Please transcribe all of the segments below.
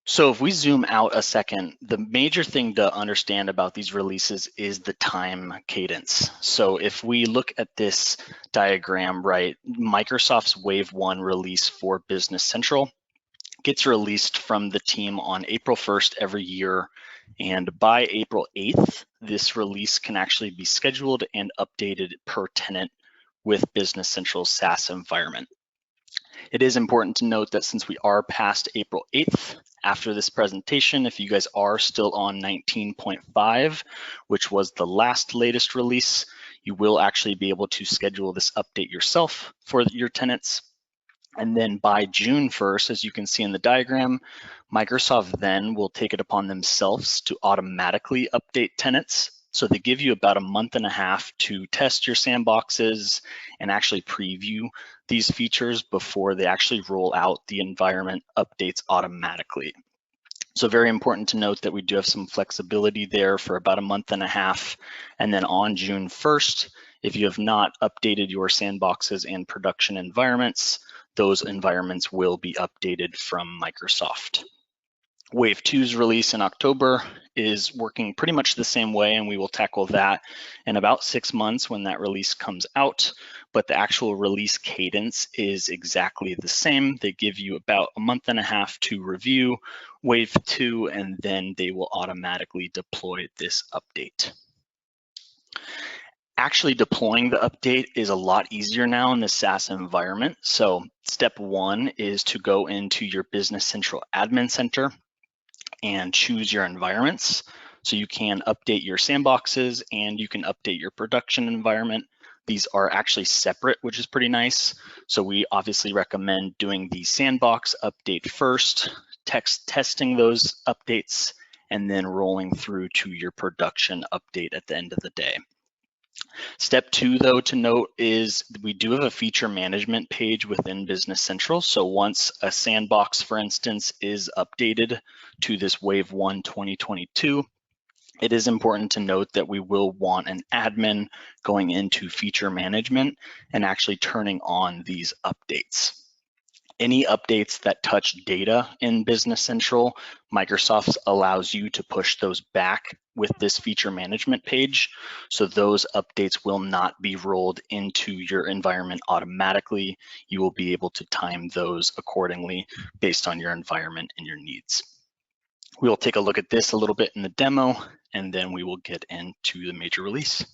So if we zoom out a second, the major thing to understand about these releases is the time cadence. So if we look at this diagram, right, Microsoft's Wave 1 release for Business Central gets released from the team on April 1st every year. And by April 8th, this release can actually be scheduled and updated per tenant with Business Central's SaaS environment. It is important to note that since we are past April 8th, after this presentation, if you guys are still on 19.5, which was the latest release, you will actually be able to schedule this update yourself for your tenants. And then by June 1st, as you can see in the diagram, Microsoft then will take it upon themselves to automatically update tenants. So they give you about a month and a half to test your sandboxes and actually preview these features before they actually roll out the environment updates automatically. So very important to note that we do have some flexibility there for about a month and a half. And then on June 1st, if you have not updated your sandboxes and production environments, those environments will be updated from Microsoft. Wave 2's release in October is working pretty much the same way, and we will tackle that in about 6 months when that release comes out. But the actual release cadence is exactly the same. They give you about a month and a half to review Wave 2, and then they will automatically deploy this update. Actually deploying the update is a lot easier now in the SaaS environment. So step 1 is to go into your Business Central Admin Center and choose your environments. So you can update your sandboxes and you can update your production environment. These are actually separate, which is pretty nice. So we obviously recommend doing the sandbox update first, testing those updates, and then rolling through to your production update at the end of the day. Step 2, though, to note is we do have a feature management page within Business Central. So once a sandbox, for instance, is updated to this Wave 1 2022, it is important to note that we will want an admin going into feature management and actually turning on these updates. Any updates that touch data in Business Central, Microsoft allows you to push those back with this feature management page. So those updates will not be rolled into your environment automatically. You will be able to time those accordingly based on your environment and your needs. We will take a look at this a little bit in the demo, and then we will get into the major release.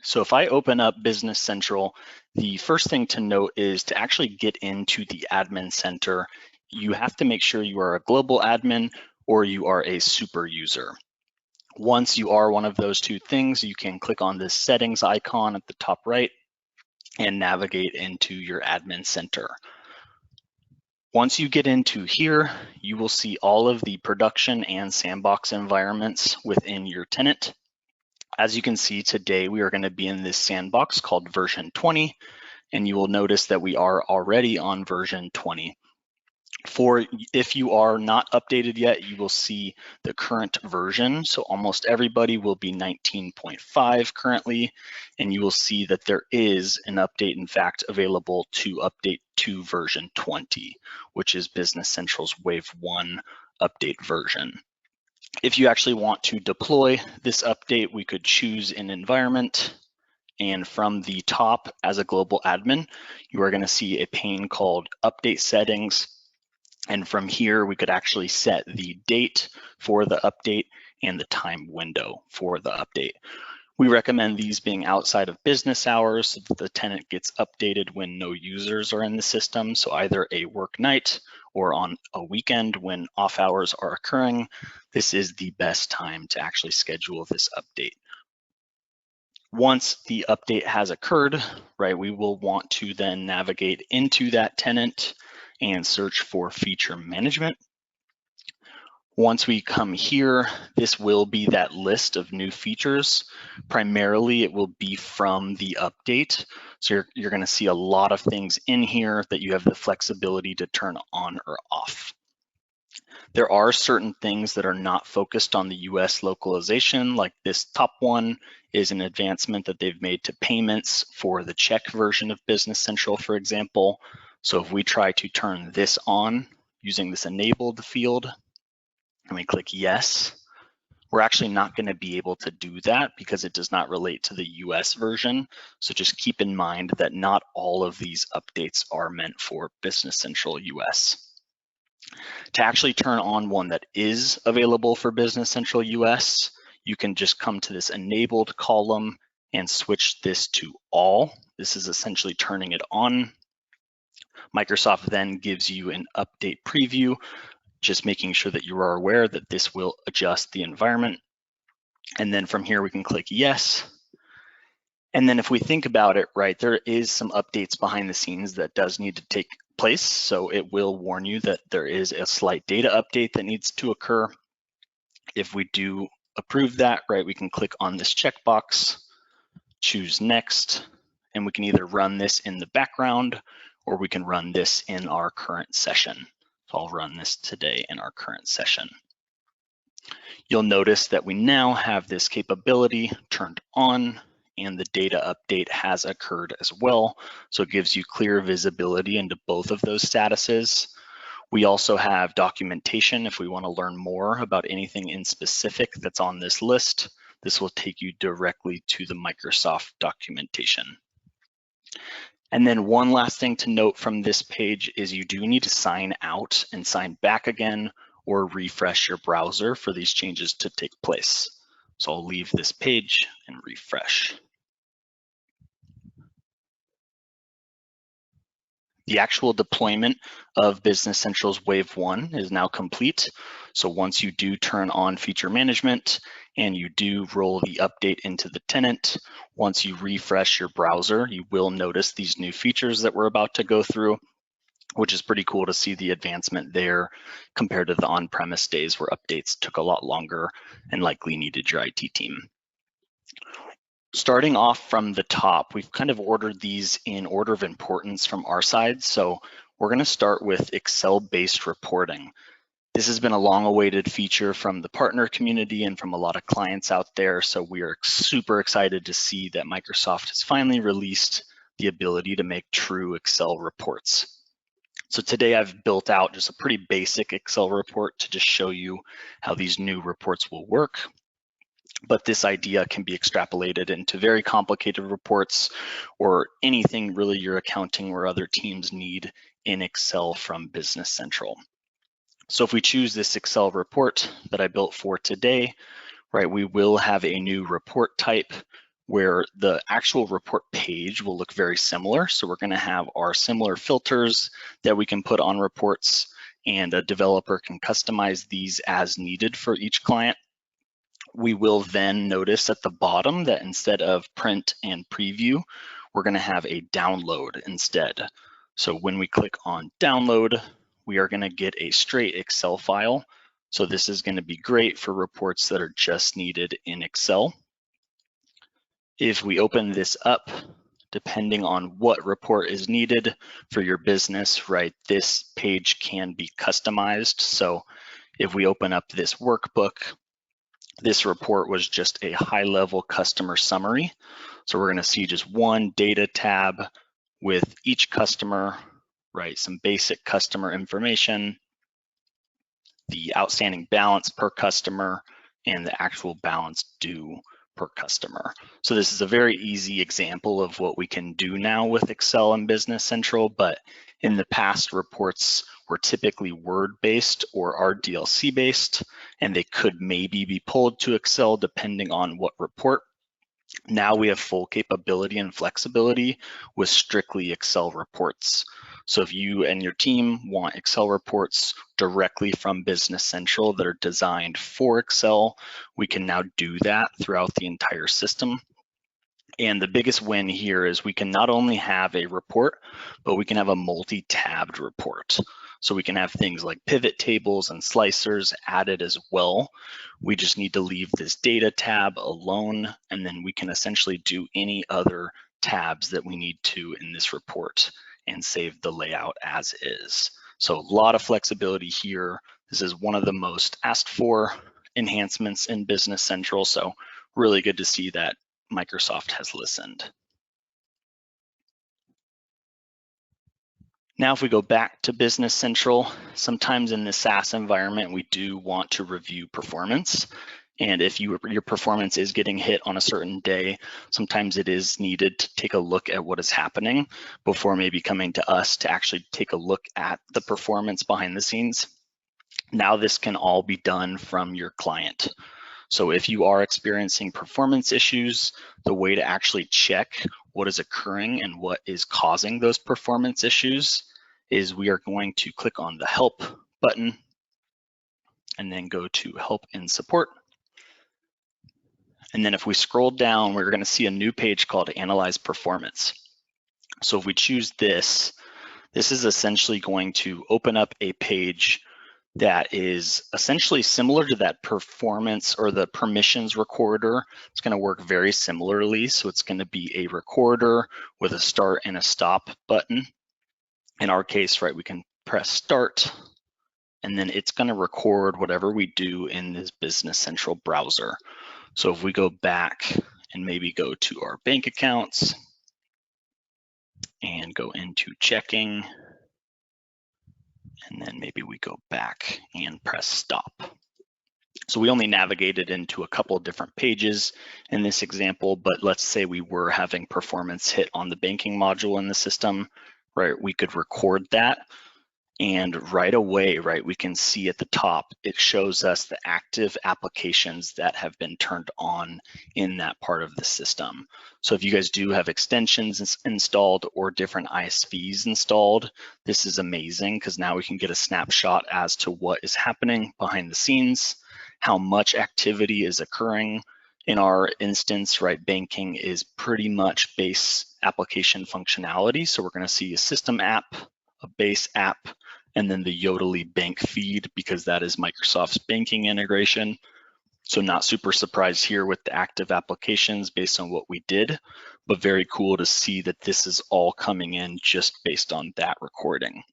So if I open up Business Central, the first thing to note is to actually get into the admin center, you have to make sure you are a global admin or you are a super user. Once you are one of those two things, you can click on this settings icon at the top right and navigate into your admin center. Once you get into here, you will see all of the production and sandbox environments within your tenant. As you can see today, we are going to be in this sandbox called version 20, and you will notice that we are already on version 20. If you are not updated yet, you will see the current version. So almost everybody will be 19.5 currently, and you will see that there is an update, in fact, available to update to version 20, which is Business Central's Wave 1 update version. If you actually want to deploy this update, we could choose an environment, and from the top as a global admin, you are going to see a pane called Update Settings. And from here, we could actually set the date for the update and the time window for the update. We recommend these being outside of business hours so that the tenant gets updated when no users are in the system. So either a work night or on a weekend when off hours are occurring, this is the best time to actually schedule this update. Once the update has occurred, right, we will want to then navigate into that tenant and search for feature management. Once we come here, this will be that list of new features. Primarily, it will be from the update. So you're going to see a lot of things in here that you have the flexibility to turn on or off. There are certain things that are not focused on the US localization, like this top one is an advancement that they've made to payments for the check version of Business Central, for example. So if we try to turn this on using this enabled field and we click yes, we're actually not going to be able to do that because it does not relate to the US version. So just keep in mind that not all of these updates are meant for Business Central US. To actually turn on one that is available for Business Central US, you can just come to this enabled column and switch this to all. This is essentially turning it on. Microsoft then gives you an update preview, just making sure that you are aware that this will adjust the environment. And then from here, we can click yes. And then if we think about it, right, there is some updates behind the scenes that does need to take place. So it will warn you that there is a slight data update that needs to occur. If we do approve that, right, we can click on this checkbox, choose next, and we can either run this in the background or we can run this in our current session. So I'll run this today in our current session. You'll notice that we now have this capability turned on and the data update has occurred as well. So it gives you clear visibility into both of those statuses. We also have documentation if we want to learn more about anything in specific that's on this list. This will take you directly to the Microsoft documentation. And then one last thing to note from this page is you do need to sign out and sign back again or refresh your browser for these changes to take place. So I'll leave this page and refresh. The actual deployment of Business Central's Wave 1 is now complete. So once you do turn on feature management and you do roll the update into the tenant, once you refresh your browser, you will notice these new features that we're about to go through, which is pretty cool to see the advancement there compared to the on-premise days where updates took a lot longer and likely needed your IT team. Starting off from the top, we've kind of ordered these in order of importance from our side. So we're going to start with Excel-based reporting. This has been a long-awaited feature from the partner community and from a lot of clients out there. So we are super excited to see that Microsoft has finally released the ability to make true Excel reports. So today I've built out just a pretty basic Excel report to just show you how these new reports will work. But this idea can be extrapolated into very complicated reports or anything really your accounting or other teams need in Excel from Business Central. So if we choose this Excel report that I built for today, right, we will have a new report type where the actual report page will look very similar. So we're going to have our similar filters that we can put on reports, and a developer can customize these as needed for each client. We will then notice at the bottom that instead of print and preview, we're going to have a download instead. So when we click on download, we are going to get a straight Excel file. So this is going to be great for reports that are just needed in Excel. If we open this up, depending on what report is needed for your business, right, this page can be customized. So if we open up this workbook, this report was just a high-level customer summary. So we're going to see just one data tab with each customer, right? Some basic customer information, the outstanding balance per customer, and the actual balance due per customer. So this is a very easy example of what we can do now with Excel and Business Central, but in the past, reports were typically Word-based or RDLC-based, and they could maybe be pulled to Excel depending on what report. Now we have full capability and flexibility with strictly Excel reports. So if you and your team want Excel reports directly from Business Central that are designed for Excel, we can now do that throughout the entire system. And the biggest win here is we can not only have a report, but we can have a multi-tabbed report. So we can have things like pivot tables and slicers added as well. We just need to leave this data tab alone, and then we can essentially do any other tabs that we need to in this report and save the layout as is. So a lot of flexibility here. This is one of the most asked for enhancements in Business Central. So really good to see that Microsoft has listened. Now, if we go back to Business Central, sometimes in the SaaS environment, we do want to review performance. And if your performance is getting hit on a certain day, sometimes it is needed to take a look at what is happening before maybe coming to us to actually take a look at the performance behind the scenes. Now this can all be done from your client. So if you are experiencing performance issues, the way to actually check what is occurring and what is causing those performance issues is we are going to click on the Help button and then go to Help and Support. And then if we scroll down, we're going to see a new page called Analyze Performance. So if we choose this, this is essentially going to open up a page that is essentially similar to that performance or the permissions recorder. It's going to work very similarly. So it's going to be a recorder with a start and a stop button. In our case, right, we can press start, and then it's going to record whatever we do in this Business Central browser. So if we go back and maybe go to our bank accounts and go into checking, and then maybe we go back and press stop. So we only navigated into a couple of different pages in this example, but let's say we were having performance hit on the banking module in the system, right? We could record that, and right away, right, we can see at the top, it shows us the active applications that have been turned on in that part of the system. So if you guys do have extensions installed or different ISVs installed, this is amazing because now we can get a snapshot as to what is happening behind the scenes, how much activity is occurring. In our instance, right, banking is pretty much base application functionality. So we're going to see a system app, a base app, and then the Yodlee bank feed because that is Microsoft's banking integration. So not super surprised here with the active applications based on what we did, but very cool to see that this is all coming in just based on that recording.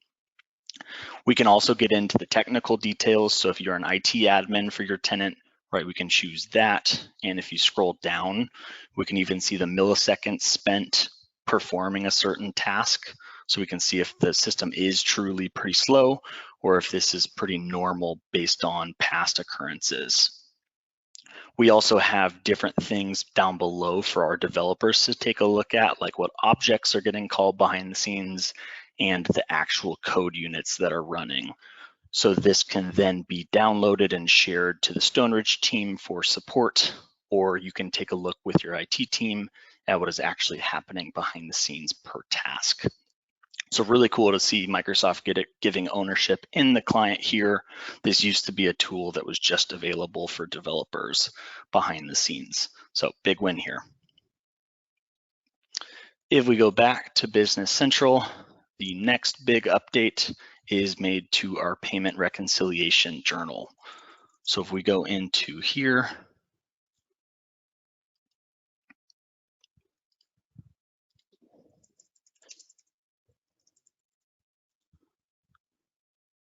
We can also get into the technical details. So if you're an IT admin for your tenant, right, we can choose that. And if you scroll down, we can even see the milliseconds spent performing a certain task. So we can see if the system is truly pretty slow or if this is pretty normal based on past occurrences. We also have different things down below for our developers to take a look at, like what objects are getting called behind the scenes and the actual code units that are running. So this can then be downloaded and shared to the Stoneridge team for support, or you can take a look with your IT team at what is actually happening behind the scenes per task. So really cool to see Microsoft giving ownership in the client here. This used to be a tool that was just available for developers behind the scenes. So big win here. If we go back to Business Central, the next big update is made to our payment reconciliation journal. So if we go into here,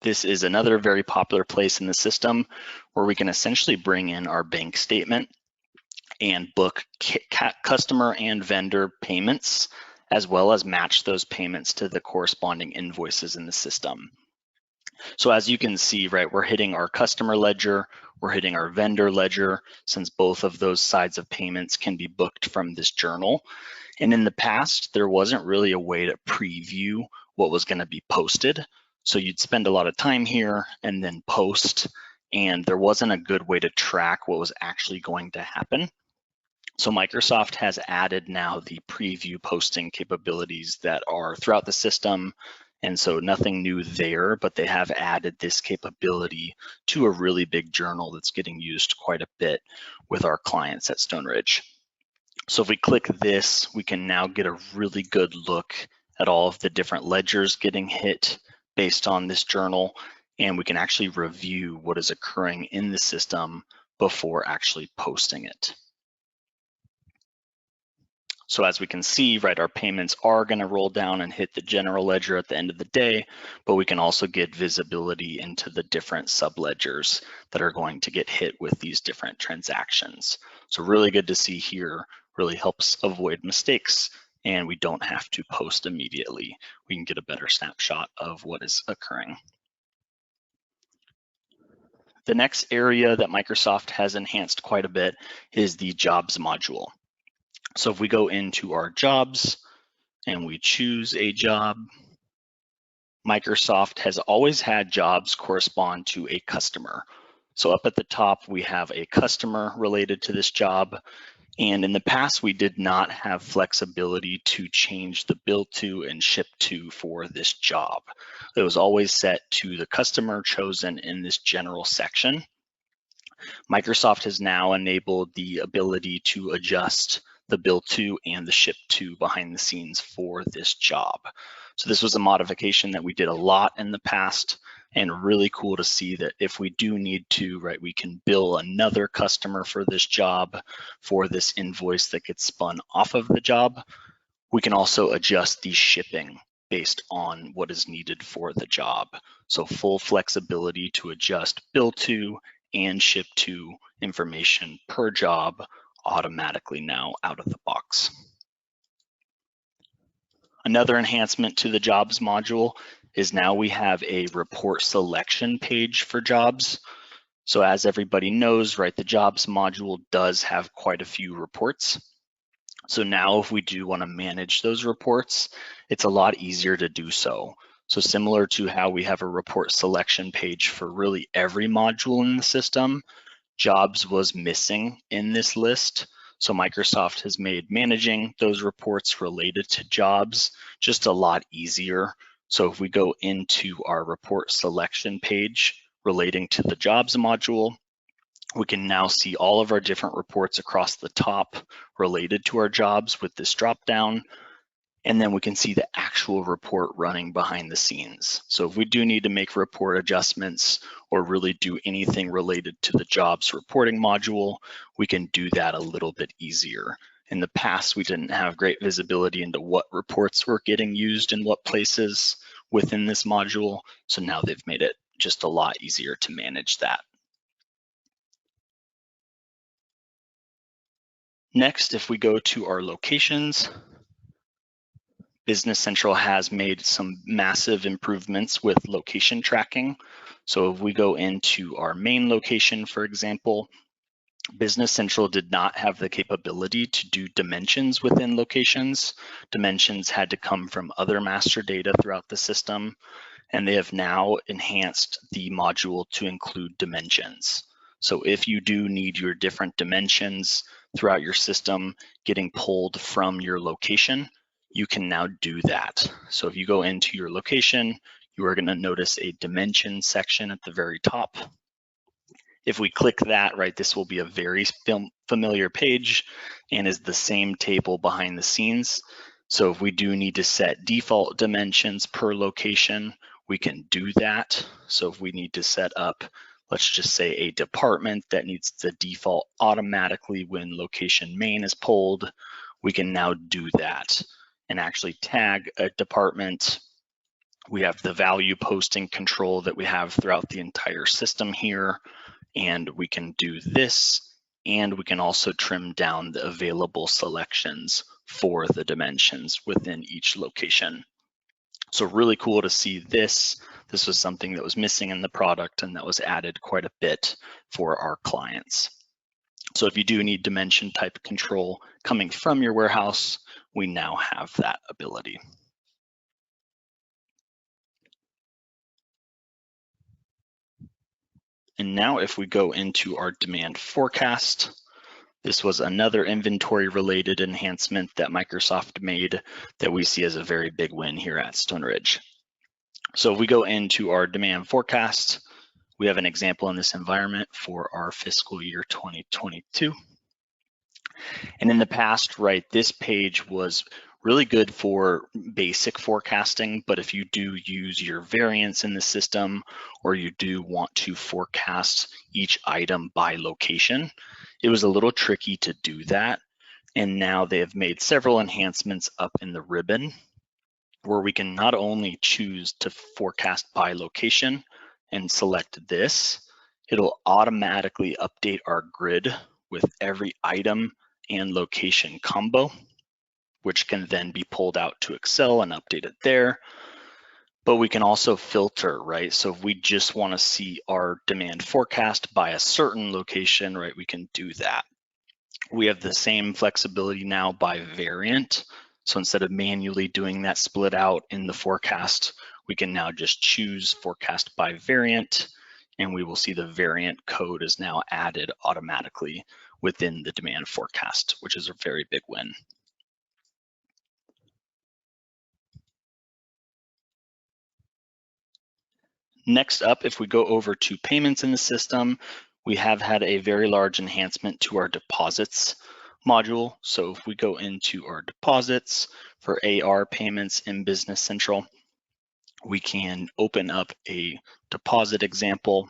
this is another very popular place in the system where we can essentially bring in our bank statement and book customer and vendor payments, as well as match those payments to the corresponding invoices in the system. So as you can see, right, we're hitting our customer ledger, we're hitting our vendor ledger, since both of those sides of payments can be booked from this journal. And in the past, there wasn't really a way to preview what was going to be posted. So you'd spend a lot of time here and then post, and there wasn't a good way to track what was actually going to happen. So Microsoft has added now the preview posting capabilities that are throughout the system. And so nothing new there, but they have added this capability to a really big journal that's getting used quite a bit with our clients at Stoneridge. So if we click this, we can now get a really good look at all of the different ledgers getting hit based on this journal, and we can actually review what is occurring in the system before actually posting it. So as we can see, right, our payments are going to roll down and hit the general ledger at the end of the day, but we can also get visibility into the different subledgers that are going to get hit with these different transactions. So really good to see here, really helps avoid mistakes and we don't have to post immediately. We can get a better snapshot of what is occurring. The next area that Microsoft has enhanced quite a bit is the jobs module. So if we go into our jobs and we choose a job, Microsoft has always had jobs correspond to a customer. So up at the top, we have a customer related to this job. And in the past, we did not have flexibility to change the build to and ship to for this job. It was always set to the customer chosen in this general section. Microsoft has now enabled the ability to adjust the build to and the ship to behind the scenes for this job. So this was a modification that we did a lot in the past, and really cool to see that if we do need to, right, we can bill another customer for this job, for this invoice that gets spun off of the job. We can also adjust the shipping based on what is needed for the job. So full flexibility to adjust bill to and ship to information per job automatically now out of the box. Another enhancement to the jobs module is now we have a report selection page for jobs. So as everybody knows, right, the jobs module does have quite a few reports. So now if we do want to manage those reports, it's a lot easier to do so. So similar to how we have a report selection page for really every module in the system, jobs was missing in this list. So Microsoft has made managing those reports related to jobs just a lot easier. So if we go into our report selection page relating to the jobs module, we can now see all of our different reports across the top related to our jobs with this drop down. And then we can see the actual report running behind the scenes. So if we do need to make report adjustments or really do anything related to the jobs reporting module, we can do that a little bit easier. In the past, we didn't have great visibility into what reports were getting used in what places within this module. So now they've made it just a lot easier to manage that. Next, if we go to our locations, Business Central has made some massive improvements with location tracking. So if we go into our main location, for example, Business Central did not have the capability to do dimensions within locations. Dimensions had to come from other master data throughout the system, and they have now enhanced the module to include dimensions. So if you do need your different dimensions throughout your system getting pulled from your location, you can now do that. So if you go into your location, you are going to notice a dimension section at the very top. If we click that, right, this will be a very familiar page and is the same table behind the scenes. So if we do need to set default dimensions per location, we can do that. So if we need to set up, let's just say a department that needs to default automatically when location main is pulled, we can now do that and actually tag a department. We have the value posting control that we have throughout the entire system here, and we can do this, and we can also trim down the available selections for the dimensions within each location. So really cool to see this. This was something that was missing in the product and that was added quite a bit for our clients. So if you do need dimension type control coming from your warehouse, we now have that ability. And now if we go into our demand forecast, this was another inventory related enhancement that Microsoft made that we see as a very big win here at Stone Ridge. So if we go into our demand forecast, we have an example in this environment for our fiscal year 2022. And in the past, right, this page was really good for basic forecasting, but if you do use your variance in the system or you do want to forecast each item by location, it was a little tricky to do that. And now they have made several enhancements up in the ribbon where we can not only choose to forecast by location and select this, it'll automatically update our grid with every item and location combo. which can then be pulled out to Excel and updated there. But we can also filter, right? So if we just want to see our demand forecast by a certain location, right, we can do that. We have the same flexibility now by variant. So instead of manually doing that split out in the forecast, we can now just choose forecast by variant, and we will see the variant code is now added automatically within the demand forecast, which is a very big win. Next up, if we go over to payments in the system, we have had a very large enhancement to our deposits module. So if we go into our deposits for AR payments in Business Central, we can open up a deposit example.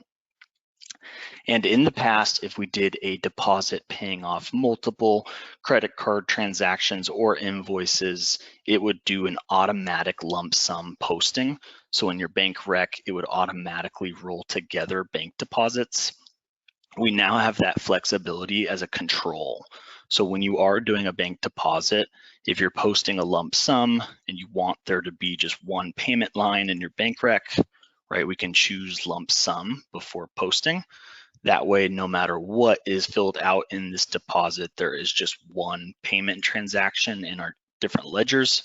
And in the past, if we did a deposit paying off multiple credit card transactions or invoices, it would do an automatic lump sum posting. So in your bank rec, it would automatically roll together bank deposits. We now have that flexibility as a control. So when you are doing a bank deposit, if you're posting a lump sum and you want there to be just one payment line in your bank rec, right, we can choose lump sum before posting. That way, no matter what is filled out in this deposit, there is just one payment transaction in our different ledgers.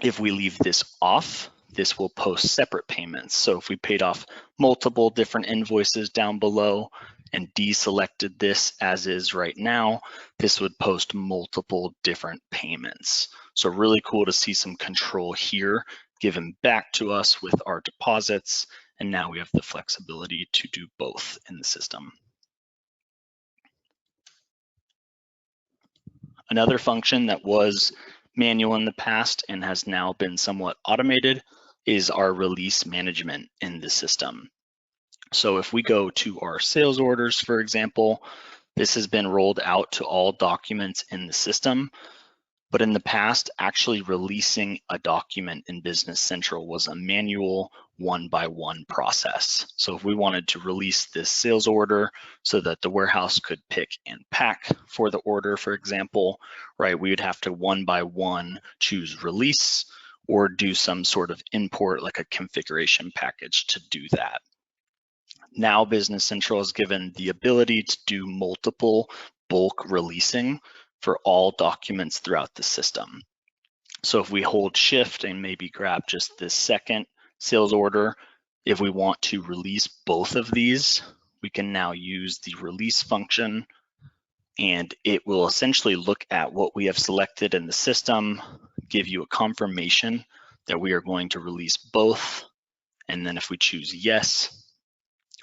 If we leave this off, this will post separate payments. So if we paid off multiple different invoices down below and deselected this as is right now, this would post multiple different payments. So really cool to see some control here given back to us with our deposits. And now we have the flexibility to do both in the system. Another function that was manual in the past and has now been somewhat automated is our release management in the system. So if we go to our sales orders, for example, this has been rolled out to all documents in the system. But in the past, actually releasing a document in Business Central was a manual one-by-one process. So if we wanted to release this sales order so that the warehouse could pick and pack for the order, for example, right, we would have to one by one choose release or do some sort of import like a configuration package to do that. Now Business Central is given the ability to do multiple bulk releasing for all documents throughout the system. So if we hold shift and maybe grab just this second sales order, if we want to release both of these, we can now use the release function, and it will essentially look at what we have selected in the system, give you a confirmation that we are going to release both. And then if we choose yes,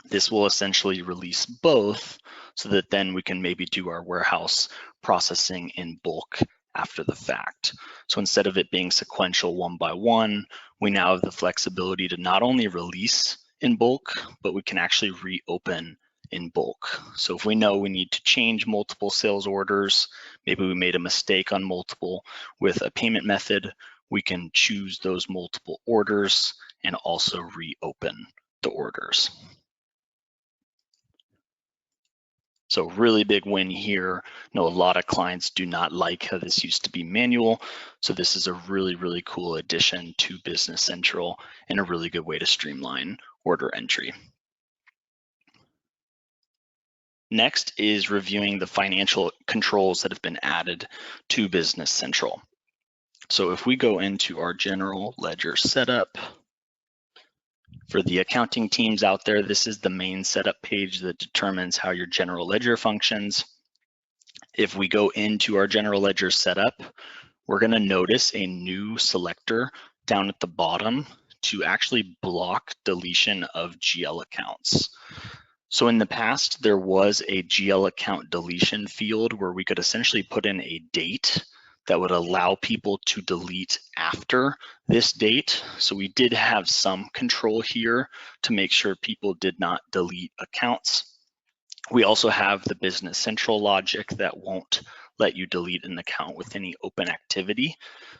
this will essentially release both so that then we can maybe do our warehouse processing in bulk after the fact. So instead of it being sequential one by one, we now have the flexibility to not only release in bulk, but we can actually reopen in bulk. So if we know we need to change multiple sales orders, maybe we made a mistake on multiple with a payment method, we can choose those multiple orders and also reopen the orders. So really big win here. I know a lot of clients do not like how this used to be manual. So this is a really, really cool addition to Business Central and a really good way to streamline order entry. Next is reviewing the financial controls that have been added to Business Central. So if we go into our general ledger setup, for the accounting teams out there, this is the main setup page that determines how your general ledger functions. If we go into our general ledger setup, we're going to notice a new selector down at the bottom to actually block deletion of GL accounts. So in the past, there was a GL account deletion field where we could essentially put in a date that would allow people to delete after this date. So we did have some control here to make sure people did not delete accounts. We also have the Business Central logic that won't let you delete an account with any open activity.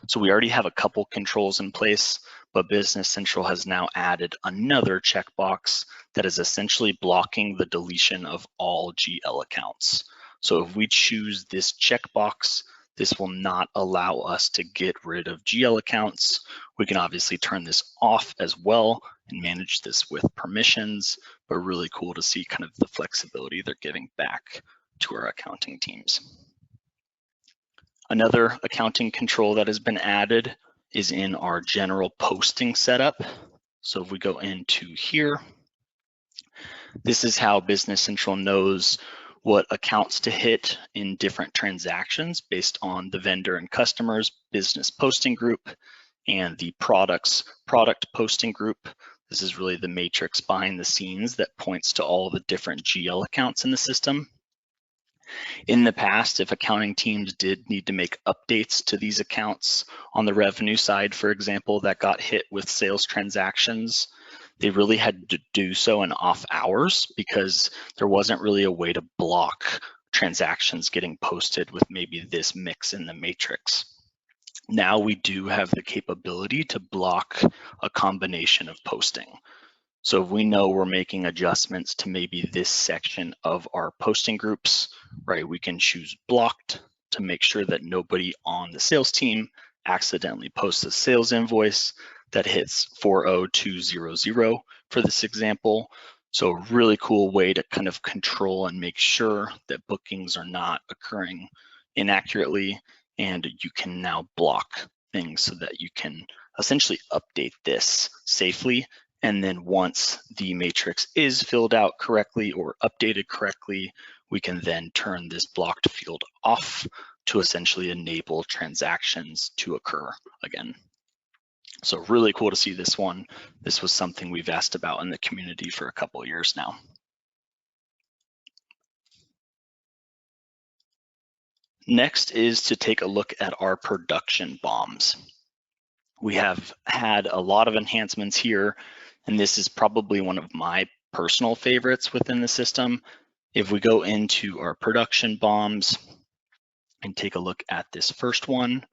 So we already have a couple controls in place, but Business Central has now added another checkbox that is essentially blocking the deletion of all GL accounts. So if we choose this checkbox, This will not allow us to get rid of GL accounts. We can obviously turn this off as well and manage this with permissions, but really cool to see kind of the flexibility they're giving back to our accounting teams. Another accounting control that has been added is in our general posting setup. So if we go into here, this is how Business Central knows what accounts to hit in different transactions based on the vendor and customers business posting group and the product posting group. This is really the matrix behind the scenes that points to all the different GL accounts in the system. In the past, if accounting teams did need to make updates to these accounts on the revenue side, for example, that got hit with sales transactions, they really had to do so in off hours because there wasn't really a way to block transactions getting posted with maybe this mix in the matrix. Now we do have the capability to block a combination of posting. So if we know we're making adjustments to maybe this section of our posting groups, right, we can choose blocked to make sure that nobody on the sales team accidentally posts a sales invoice that hits 40200 for this example. So a really cool way to kind of control and make sure that bookings are not occurring inaccurately, and you can now block things so that you can essentially update this safely. And then once the matrix is filled out correctly or updated correctly, we can then turn this blocked field off to essentially enable transactions to occur again. So really cool to see this one. This was something we've asked about in the community for a couple of years now. Next is to take a look at our production bombs. We have had a lot of enhancements here, and this is probably one of my personal favorites within the system. If we go into our production bombs and take a look at this first one,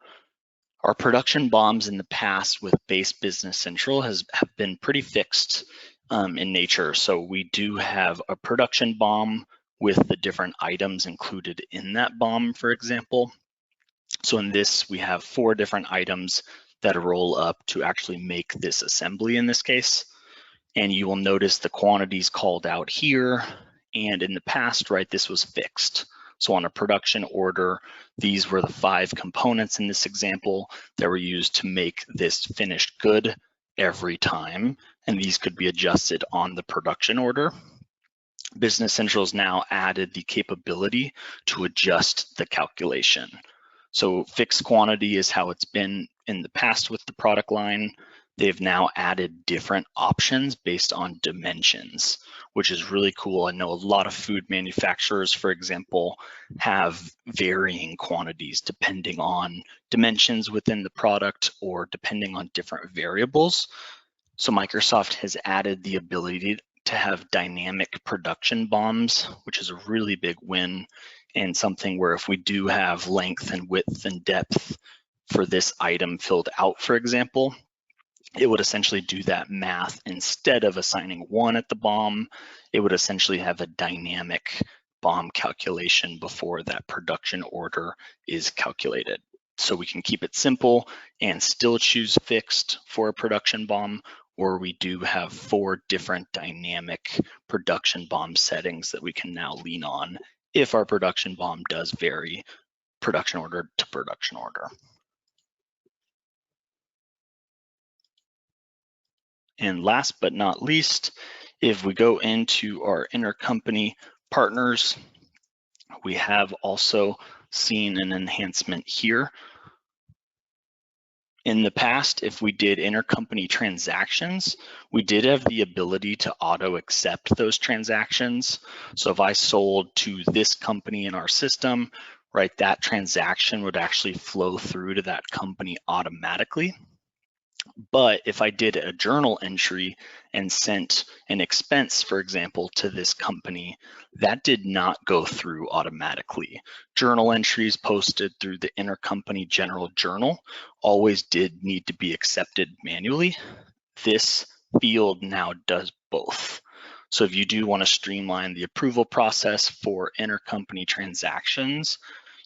our production bombs in the past with base Business Central have been pretty fixed in nature. So we do have a production bomb with the different items included in that bomb, for example. So in this, we have 4 different items that roll up to actually make this assembly in this case. And you will notice the quantities called out here. And in the past, right, this was fixed. So on a production order, these were the 5 components in this example that were used to make this finished good every time. And these could be adjusted on the production order. Business Central's now added the capability to adjust the calculation. So fixed quantity is how it's been in the past with the product line. They've now added different options based on dimensions, which is really cool. I know a lot of food manufacturers, for example, have varying quantities depending on dimensions within the product or depending on different variables. So Microsoft has added the ability to have dynamic production bombs, which is a really big win, and something where if we do have length and width and depth for this item filled out, for example, it would essentially do that math. Instead of assigning 1 at the bomb, it would essentially have a dynamic bomb calculation before that production order is calculated. So we can keep it simple and still choose fixed for a production bomb, or we do have 4 different dynamic production bomb settings that we can now lean on if our production bomb does vary production order to production order. And last but not least, if we go into our intercompany partners, we have also seen an enhancement here. In the past, if we did intercompany transactions, we did have the ability to auto accept those transactions. So if I sold to this company in our system, right, that transaction would actually flow through to that company automatically. But if I did a journal entry and sent an expense, for example, to this company, that did not go through automatically. Journal entries posted through the intercompany general journal always did need to be accepted manually. This field now does both. So if you do want to streamline the approval process for intercompany transactions,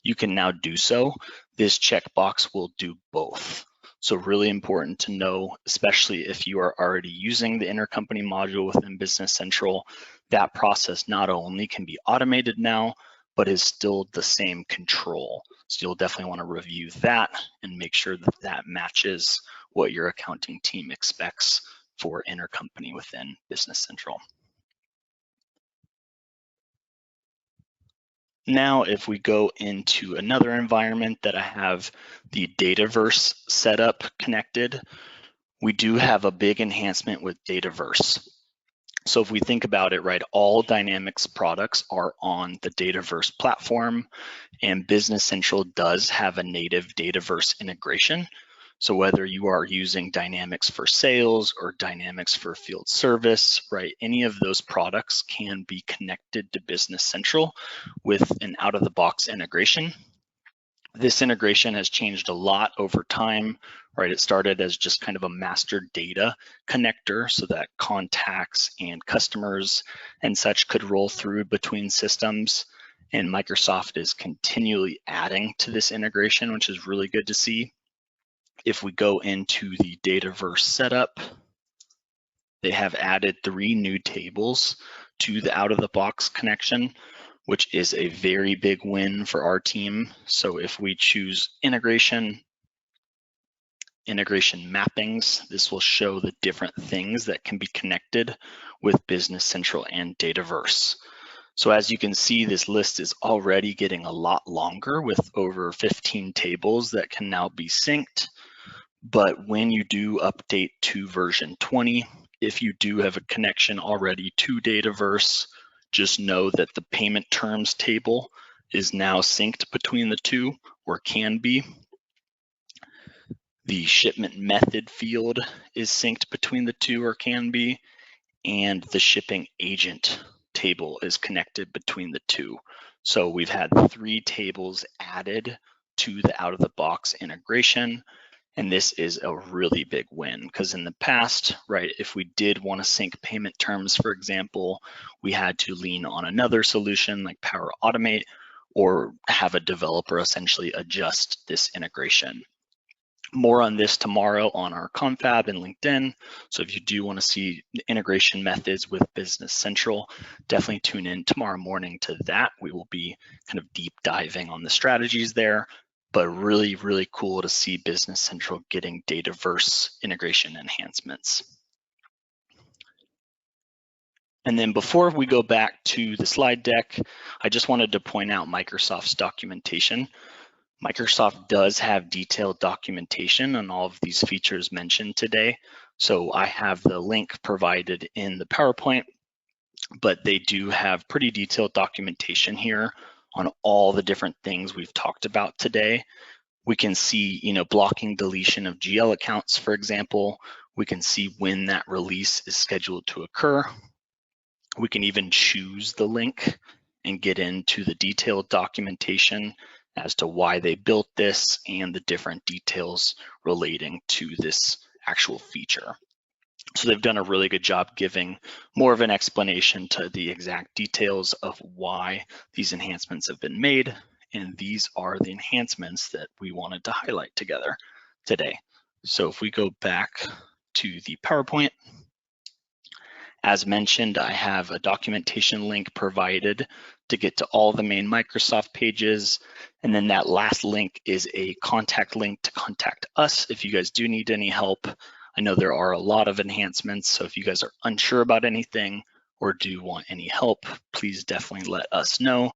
you can now do so. This checkbox will do both. So really important to know, especially if you are already using the intercompany module within Business Central, that process not only can be automated now, but is still the same control. So you'll definitely want to review that and make sure that that matches what your accounting team expects for intercompany within Business Central. Now, if we go into another environment that I have the Dataverse setup connected, we do have a big enhancement with Dataverse. So if we think about it, right, all Dynamics products are on the Dataverse platform, and Business Central does have a native Dataverse integration. So whether you are using Dynamics for sales or Dynamics for field service, right, any of those products can be connected to Business Central with an out-of-the-box integration. This integration has changed a lot over time, right? It started as just kind of a master data connector so that contacts and customers and such could roll through between systems. And Microsoft is continually adding to this integration, which is really good to see. If we go into the Dataverse setup, they have added 3 new tables to the out-of-the-box connection, which is a very big win for our team. So if we choose integration mappings, this will show the different things that can be connected with Business Central and Dataverse. So as you can see, this list is already getting a lot longer with over 15 tables that can now be synced. But when you do update to version 20, if you do have a connection already to Dataverse, just know that the payment terms table is now synced between the two, or can be. The shipment method field is synced between the two, or can be, and the shipping agent table is connected between the two. So we've had 3 tables added to the out-of-the-box integration. And this is a really big win because in the past, right, if we did want to sync payment terms, for example, we had to lean on another solution like Power Automate or have a developer essentially adjust this integration. More on this tomorrow on our confab and LinkedIn. So if you do want to see the integration methods with Business Central, definitely tune in tomorrow morning to that. We will be kind of deep diving on the strategies there. But really, really cool to see Business Central getting Dataverse integration enhancements. And then before we go back to the slide deck, I just wanted to point out Microsoft's documentation. Microsoft does have detailed documentation on all of these features mentioned today. So I have the link provided in the PowerPoint, but they do have pretty detailed documentation here on all the different things we've talked about today. We can see, blocking deletion of GL accounts, for example. We can see when that release is scheduled to occur. We can even choose the link and get into the detailed documentation as to why they built this and the different details relating to this actual feature. So they've done a really good job giving more of an explanation to the exact details of why these enhancements have been made. And these are the enhancements that we wanted to highlight together today. So if we go back to the PowerPoint, as mentioned, I have a documentation link provided to get to all the main Microsoft pages. And then that last link is a contact link to contact us if you guys do need any help. I know there are a lot of enhancements, so if you guys are unsure about anything or do want any help, please definitely let us know.